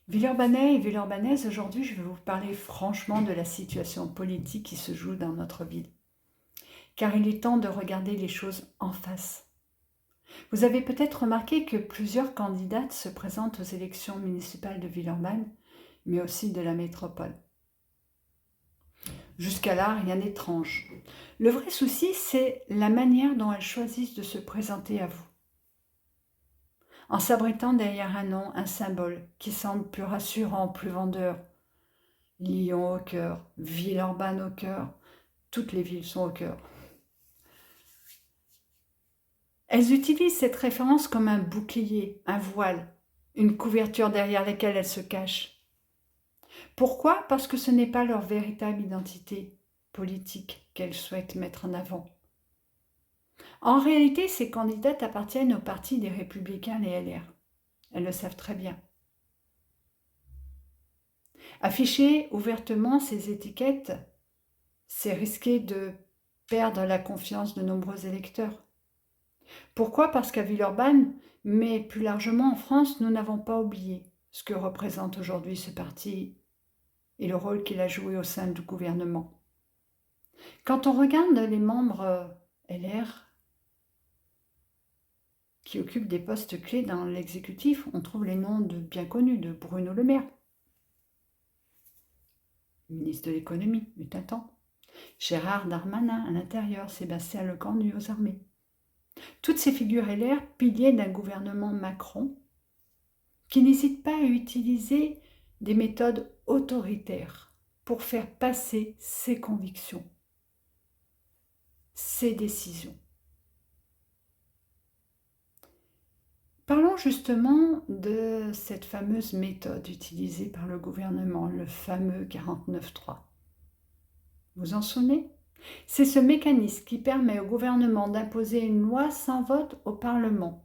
Villeurbanais et Villeurbanaises, aujourd'hui, je vais vous parler franchement de la situation politique qui se joue dans notre ville. Car il est temps de regarder les choses en face. Vous avez peut-être remarqué que plusieurs candidates se présentent aux élections municipales de Villeurbanne, mais aussi de la métropole. Jusqu'à là, rien d'étrange. Le vrai souci, c'est la manière dont elles choisissent de se présenter à vous. En s'abritant derrière un nom, un symbole qui semble plus rassurant, plus vendeur. Lyon au cœur, Villeurbanne au cœur, toutes les villes sont au cœur. Elles utilisent cette référence comme un bouclier, un voile, une couverture derrière laquelle elles se cachent. Pourquoi? Parce que ce n'est pas leur véritable identité politique qu'elles souhaitent mettre en avant. En réalité, ces candidates appartiennent au parti des Républicains, les LR. Elles le savent très bien. Afficher ouvertement ces étiquettes, c'est risquer de perdre la confiance de nombreux électeurs. Pourquoi? Parce qu'à Villeurbanne, mais plus largement en France, nous n'avons pas oublié ce que représente aujourd'hui ce parti et le rôle qu'il a joué au sein du gouvernement. Quand on regarde les membres LR qui occupent des postes clés dans l'exécutif, on trouve les noms de bien connus de Bruno Le Maire, ministre de l'économie, du temps, Gérard Darmanin à l'intérieur, Sébastien Lecornu aux armées. Toutes ces figures LR, piliers d'un gouvernement Macron, qui n'hésite pas à utiliser des méthodes autoritaires pour faire passer ses convictions, ses décisions. Parlons justement de cette fameuse méthode utilisée par le gouvernement, le fameux 49.3. Vous en souvenez? C'est ce mécanisme qui permet au gouvernement d'imposer une loi sans vote au Parlement.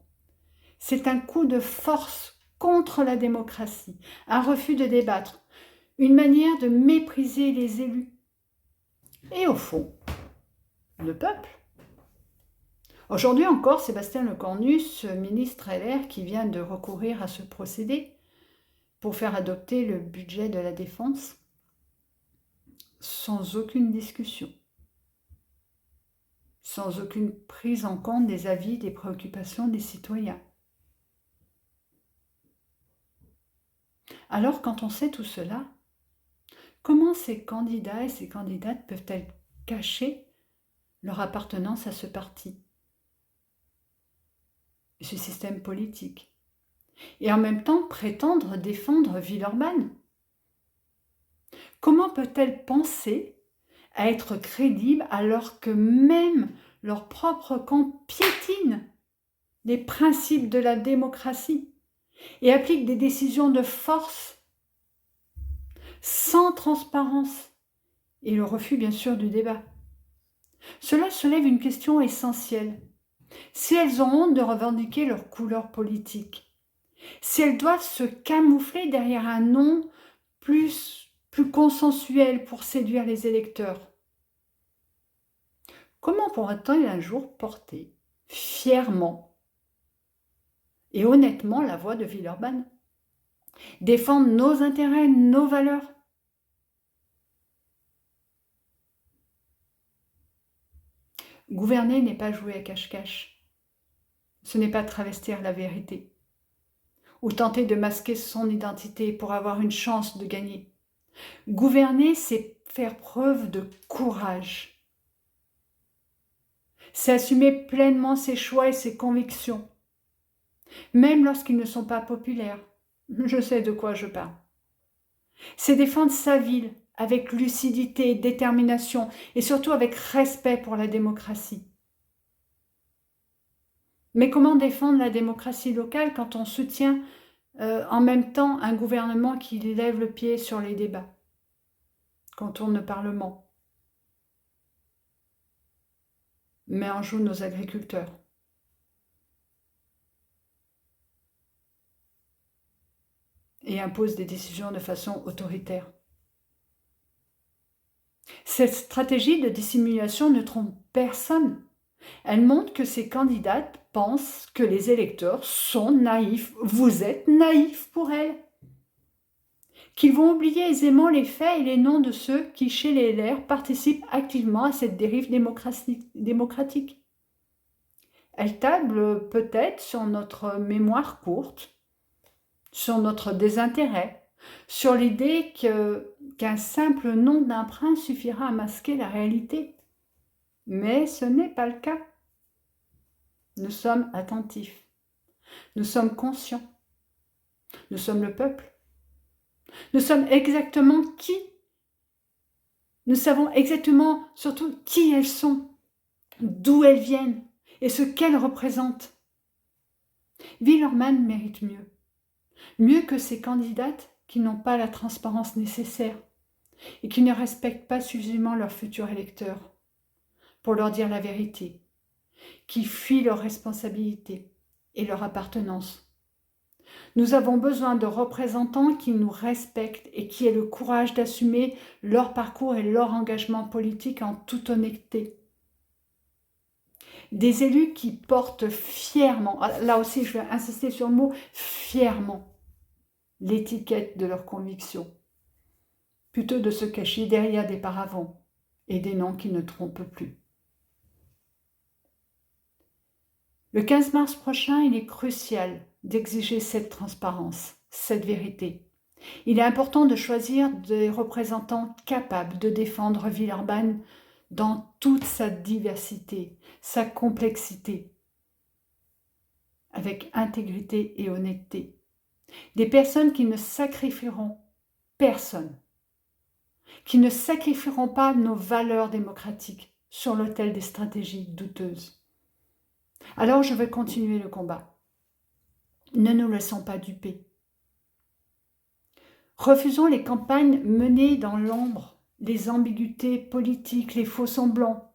C'est un coup de force contre la démocratie, un refus de débattre, une manière de mépriser les élus. Et au fond, le peuple. Aujourd'hui encore, Sébastien Lecornu, ce ministre LR qui vient de recourir à ce procédé pour faire adopter le budget de la défense sans aucune discussion, sans aucune prise en compte des avis, des préoccupations des citoyens. Alors, quand on sait tout cela, comment ces candidats et ces candidates peuvent-elles cacher leur appartenance à ce parti, ce système politique, et en même temps prétendre défendre Villeurbanne? Comment peut-elle penser à être crédible alors que même leur propre camp piétine les principes de la démocratie et applique des décisions de force sans transparence et le refus bien sûr du débat? Cela soulève une question essentielle. Si elles ont honte de revendiquer leur couleur politique, si elles doivent se camoufler derrière un nom plus consensuel pour séduire les électeurs, comment pourra-t-on un jour porter fièrement et honnêtement la voix de Villeurbanne, défendre nos intérêts, nos valeurs? Gouverner n'est pas jouer à cache-cache. Ce n'est pas travestir la vérité ou tenter de masquer son identité pour avoir une chance de gagner. Gouverner, c'est faire preuve de courage. C'est assumer pleinement ses choix et ses convictions, même lorsqu'ils ne sont pas populaires. Je sais de quoi je parle. C'est défendre sa ville avec lucidité, détermination et surtout avec respect pour la démocratie. Mais comment défendre la démocratie locale quand on soutient en même temps un gouvernement qui lève le pied sur les débats, quand on tourne le Parlement, met en joue nos agriculteurs? Et impose des décisions de façon autoritaire. Cette stratégie de dissimulation ne trompe personne. Elle montre que ces candidates pensent que les électeurs sont naïfs. Vous êtes naïfs pour elles. qu'ils vont oublier aisément les faits et les noms de ceux qui, chez les LR, participent activement à cette dérive démocratique. Elle table peut-être sur notre mémoire courte, sur notre désintérêt, sur l'idée qu'un simple nom d'emprunt suffira à masquer la réalité. Mais ce n'est pas le cas. Nous sommes attentifs, nous sommes conscients, nous sommes le peuple. Nous sommes exactement qui. Nous savons exactement surtout qui elles sont, d'où elles viennent et ce qu'elles représentent. Willermann mérite mieux. Mieux que ces candidates qui n'ont pas la transparence nécessaire et qui ne respectent pas suffisamment leurs futurs électeurs pour leur dire la vérité, qui fuient leurs responsabilités et leur appartenance. Nous avons besoin de représentants qui nous respectent et qui aient le courage d'assumer leur parcours et leur engagement politique en toute honnêteté. Des élus qui portent fièrement, là aussi je vais insister sur le mot fièrement, l'étiquette de leurs convictions, plutôt de se cacher derrière des paravents et des noms qui ne trompent plus. Le 15 mars prochain, il est crucial d'exiger cette transparence, cette vérité. Il est important de choisir des représentants capables de défendre Villeurbanne dans toute sa diversité, sa complexité, avec intégrité et honnêteté. Des personnes qui ne sacrifieront personne, qui ne sacrifieront pas nos valeurs démocratiques sur l'autel des stratégies douteuses. Alors je vais continuer le combat. Ne nous laissons pas duper. Refusons les campagnes menées dans l'ombre, les ambiguïtés politiques, les faux semblants.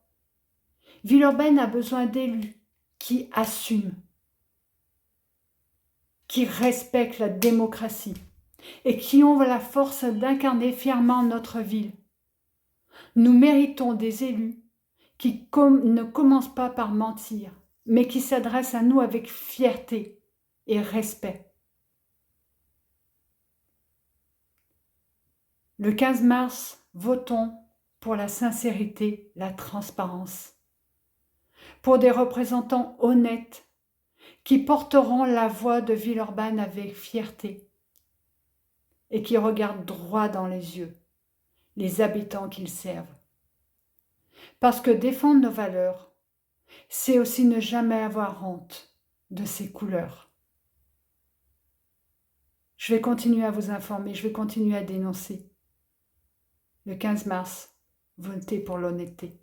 Villeurbanne a besoin d'élus qui assument, qui respectent la démocratie et qui ont la force d'incarner fièrement notre ville. Nous méritons des élus qui ne commencent pas par mentir, mais qui s'adressent à nous avec fierté et respect. Le 15 mars, votons pour la sincérité, la transparence, pour des représentants honnêtes qui porteront la voix de Villeurbanne avec fierté et qui regardent droit dans les yeux les habitants qu'ils servent. Parce que défendre nos valeurs, c'est aussi ne jamais avoir honte de ses couleurs. Je vais continuer à vous informer, je vais continuer à dénoncer. Le 15 mars, votez pour l'honnêteté.